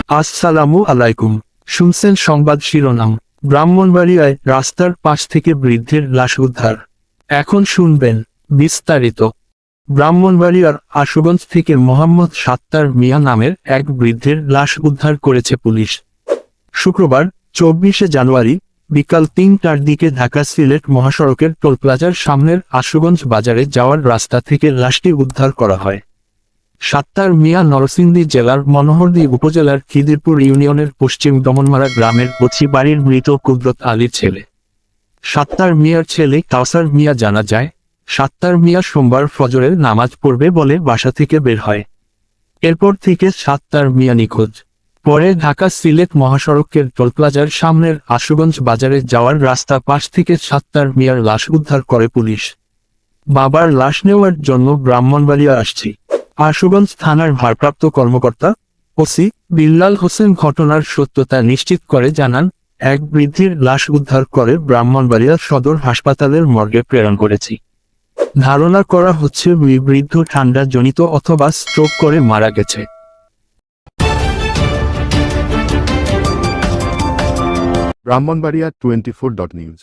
আসসালামু আলাইকুম। শুনছেন সংবাদ শিরোনাম। ব্রাহ্মণবাড়িয়ায় রাস্তার পাশ থেকে বৃদ্ধের লাশ উদ্ধার। এখন শুনবেন বিস্তারিত। ব্রাহ্মণবাড়িয়ার আশুগঞ্জ থেকে মোহাম্মদ সাত্তার মিয়া নামের এক বৃদ্ধের লাশ উদ্ধার করেছে পুলিশ। শুক্রবার 24শে জানুয়ারি বিকাল 3টার দিকে ঢাকা সিলেট মহাসড়কের টোল প্লাজার সামনের আশুগঞ্জ বাজারে যাওয়ার রাস্তা থেকে লাশটি উদ্ধার করা হয়। সাত্তার মিয়া নরসিংদী জেলার মনোহরদী উপজেলার খিদিরপুর ইউনিয়নের পশ্চিম দমনমারা গ্রামের কচি বাড়ির মৃত কুদরত আলীর ছেলে। সাত্তার মিয়ার ছেলে কাউসার মিয়া জানা যায়, সাত্তার মিয়া সোমবার ফজরের নামাজ পড়বে বলে বাসা থেকে বের হয়। এরপর থেকে সাত্তার মিয়া নিখোঁজ। পরে ঢাকা সিলেট মহাসড়কের টোল প্লাজার সামনের আশুগঞ্জ বাজারে যাওয়ার রাস্তা পাশ থেকে সাত্তার মিয়ার লাশ উদ্ধার করে পুলিশ। বাবার লাশ নেওয়ার জন্য ব্রাহ্মণবাড়িয়া আসছি। আশুগঞ্জ থানার ভারপ্রাপ্ত কর্মকর্তা ওসি বিল্লাল হোসেন ঘটনার সত্যতা নিশ্চিত করে জানান, এক বৃদ্ধের লাশ উদ্ধার করে ব্রাহ্মণবাড়িয়া সদর হাসপাতালের মর্গে প্রেরণ করেছি। ধারণা করা হচ্ছে ওই বৃদ্ধ ঠান্ডা জনিত অথবা স্ট্রোক করে মারা গেছে। ব্রাহ্মণবাড়িয়া 24.news